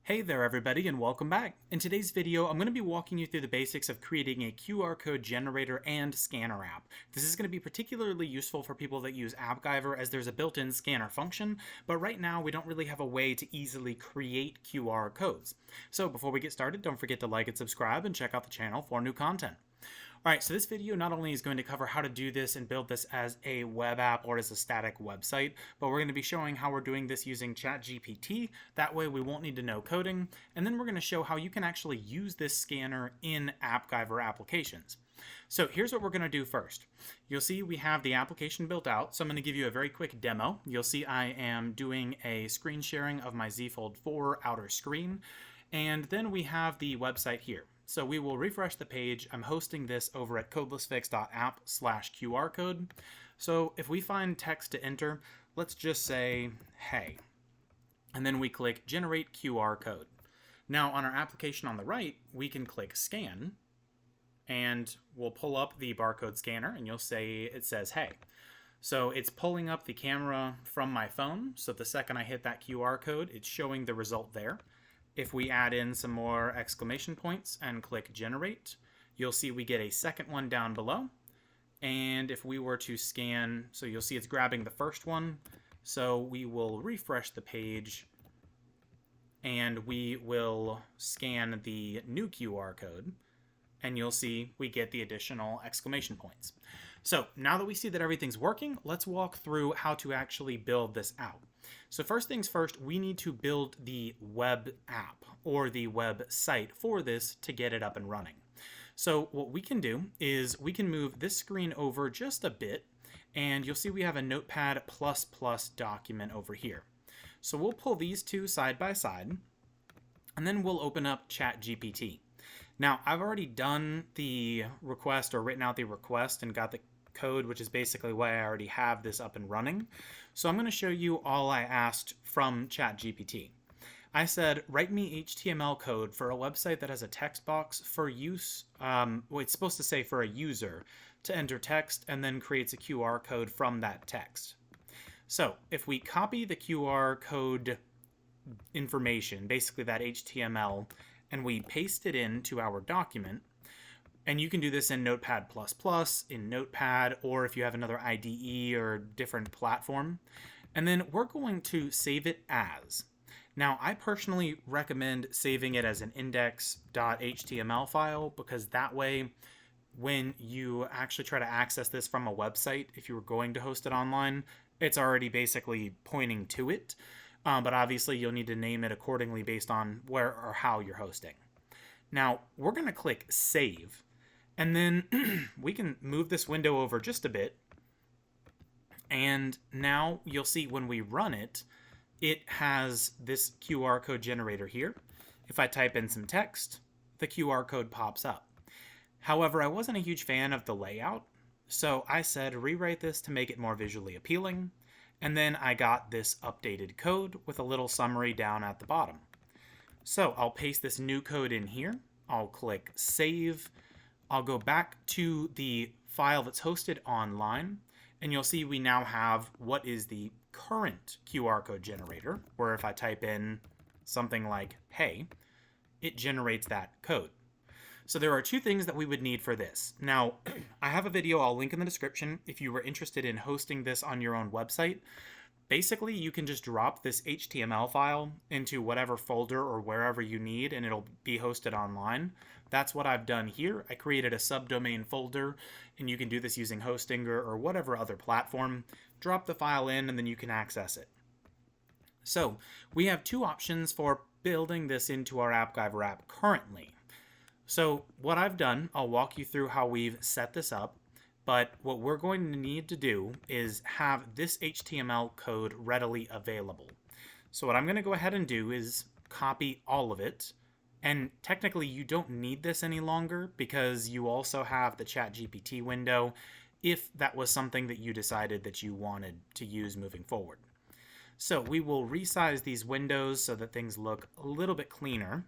Hey there everybody and welcome back. In today's video, I'm going to be walking you through the basics of creating a QR code generator and scanner app. This is going to be particularly useful for people that use Appgyver as there's a built-in scanner function, but right now we don't really have a way to easily create QR codes. So before we get started, don't forget to like and subscribe and check out the channel for new content. Alright, so this video not only is going to cover how to do this and build this as a web app or as a static website, but we're going to be showing how we're doing this using ChatGPT. That way we won't need to know coding. And then we're going to show how you can actually use this scanner in Appgyver applications. So here's what we're going to do first. You'll see we have the application built out, so I'm going to give you a very quick demo. You'll see I am doing a screen sharing of my Z Fold 4 outer screen, and then we have the website here. So we will refresh the page. I'm hosting this over at codelessfix.app/QR code. So if we find text to enter, let's just say, hey, and then we click generate QR code. Now on our application on the right, we can click scan, and we'll pull up the barcode scanner, and you'll say it says, hey. So it's pulling up the camera from my phone. So the second I hit that QR code, it's showing the result there. If we add in some more exclamation points and click generate, you'll see we get a second one down below. And if we were to scan, so you'll see it's grabbing the first one. So we will refresh the page and we will scan the new QR code. And you'll see we get the additional exclamation points. So now that we see that everything's working, let's walk through how to actually build this out. So first things first, we need to build the web app or the website for this to get it up and running. So what we can do is we can move this screen over just a bit, and you'll see we have a Notepad++ document over here. So we'll pull these two side by side, and then we'll open up ChatGPT. Now, I've already done the request or written out the request and got the code, which is basically why I already have this up and running. So I'm going to show you all I asked from ChatGPT. I said, write me HTML code for a website that has a text box for use. It's supposed to say for a user to enter text and then creates a QR code from that text. So if we copy the QR code information, basically that HTML, and we paste it into our document, and you can do this in Notepad++, in Notepad, or if you have another IDE or different platform. And then we're going to save it as. Now, I personally recommend saving it as an index.html file, because that way, when you actually try to access this from a website, if you were going to host it online, it's already basically pointing to it. But obviously, you'll need to name it accordingly based on where or how you're hosting. Now, we're going to click Save. And then we can move this window over just a bit. And now you'll see when we run it, it has this QR code generator here. If I type in some text, the QR code pops up. However, I wasn't a huge fan of the layout, so I said rewrite this to make it more visually appealing. And then I got this updated code with a little summary down at the bottom. So I'll paste this new code in here. I'll click Save. I'll go back to the file that's hosted online, and you'll see we now have what is the current QR code generator, where if I type in something like, hey, it generates that code. So there are two things that we would need for this. Now, I have a video I'll link in the description if you were interested in hosting this on your own website. Basically, you can just drop this HTML file into whatever folder or wherever you need, and it'll be hosted online. That's what I've done here. I created a subdomain folder, and you can do this using Hostinger or whatever other platform. Drop the file in, and then you can access it. So we have two options for building this into our Appgyver app currently. So what I've done, I'll walk you through how we've set this up. But what we're going to need to do is have this HTML code readily available. So what I'm going to go ahead and do is copy all of it. And technically you don't need this any longer because you also have the ChatGPT window if that was something that you decided that you wanted to use moving forward. So we will resize these windows so that things look a little bit cleaner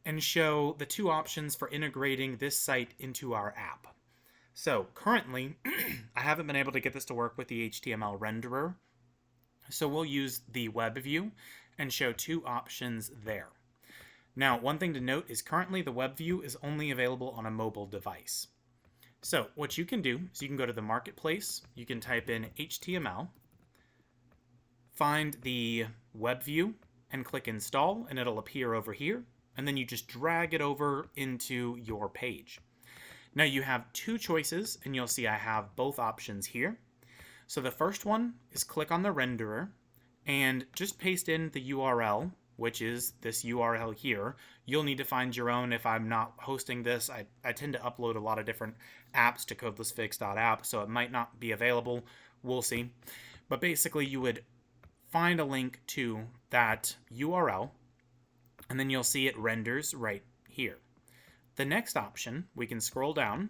and show the two options for integrating this site into our app. So currently, I haven't been able to get this to work with the HTML renderer. So we'll use the web view and show two options there. Now, one thing to note is currently the web view is only available on a mobile device. So what you can do is you can go to the marketplace, you can type in HTML, find the web view and click install, and it'll appear over here, and then you just drag it over into your page. Now you have two choices, and you'll see I have both options here. So the first one is click on the renderer and just paste in the URL, which is this URL here. You'll need to find your own. If I'm not hosting this, I tend to upload a lot of different apps to codelessfix.app, so it might not be available. We'll see. But basically, you would find a link to that URL, and then you'll see it renders right here. The next option, we can scroll down,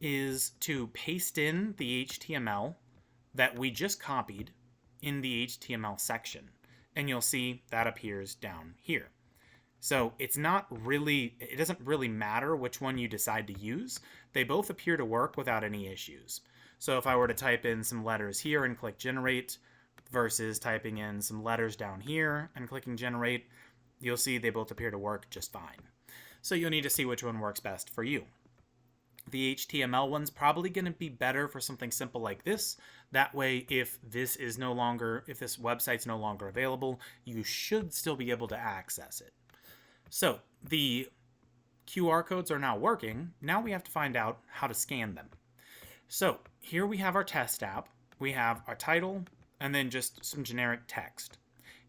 is to paste in the HTML that we just copied in the HTML section. And you'll see that appears down here. So it doesn't really matter which one you decide to use. They both appear to work without any issues. So if I were to type in some letters here and click generate versus typing in some letters down here and clicking generate, you'll see they both appear to work just fine. So you'll need to see which one works best for you. The HTML one's probably going to be better for something simple like this. That way, if this website's no longer available, you should still be able to access it. So the QR codes are now working. Now we have to find out how to scan them. So here we have our test app. We have our title and then just some generic text.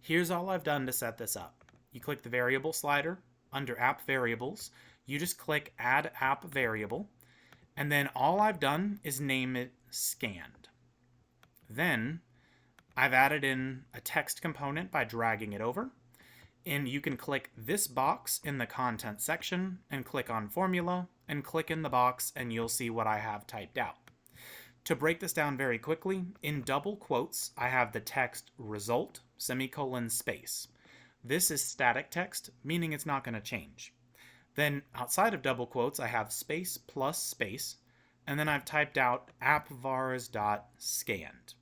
Here's all I've done to set this up. You click the variable slider under app variables. You just click add app variable. And then all I've done is name it scanned. Then I've added in a text component by dragging it over. And you can click this box in the content section and click on formula and click in the box and you'll see what I have typed out. To break this down very quickly, in double quotes, I have the text result, semicolon, space. This is static text, meaning it's not going to change. Then outside of double quotes, I have space plus space, and then I've typed out appvars.scanned.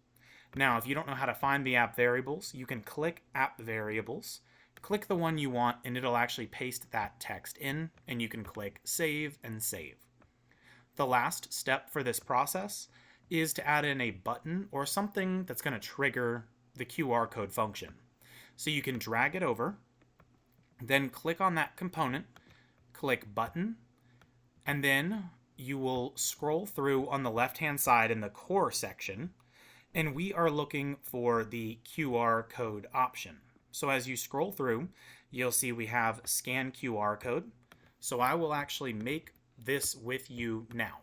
Now, if you don't know how to find the app variables, you can click app variables, click the one you want, and it'll actually paste that text in, and you can click save and save. The last step for this process is to add in a button or something that's going to trigger the QR code function. So you can drag it over, then click on that component, click button, and then you will scroll through on the left-hand side in the core section, and we are looking for the QR code option. So as you scroll through, you'll see we have scan QR code. So I will actually make this with you now.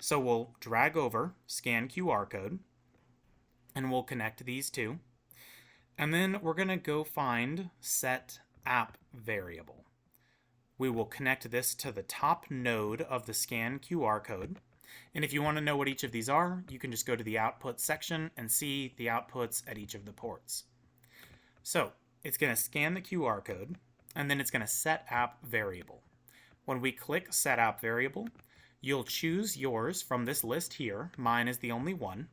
So we'll drag over scan QR code, and we'll connect these two. And then we're going to go find set app variable. We will connect this to the top node of the scan QR code. And if you want to know what each of these are, you can just go to the output section and see the outputs at each of the ports. So it's going to scan the QR code, and then it's going to set app variable. When we click set app variable, you'll choose yours from this list here. Mine is the only one.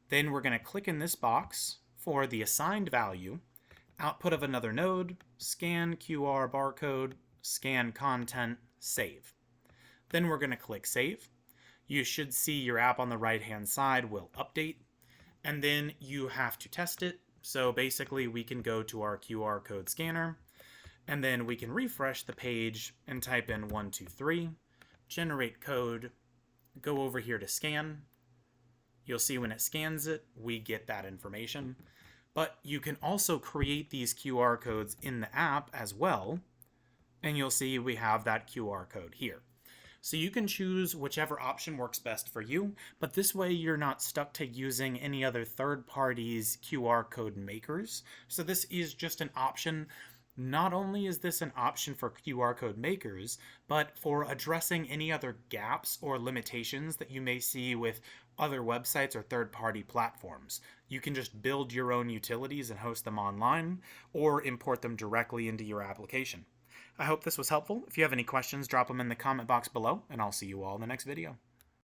Then we're going to click in this box for the assigned value, output of another node, scan QR barcode, scan content, save. Then we're going to click save. You should see your app on the right-hand side will update, and then you have to test it. So basically we can go to our QR code scanner, and then we can refresh the page and type in 123, generate code, go over here to scan. You'll see when it scans it, we get that information. But you can also create these QR codes in the app as well, and you'll see we have that QR code here. So you can choose whichever option works best for you, but this way you're not stuck to using any other third parties' QR code makers. So this is just an option. Not only is this an option for QR code makers, but for addressing any other gaps or limitations that you may see with other websites or third-party platforms. You can just build your own utilities and host them online, or import them directly into your application. I hope this was helpful. If you have any questions, drop them in the comment box below, and I'll see you all in the next video.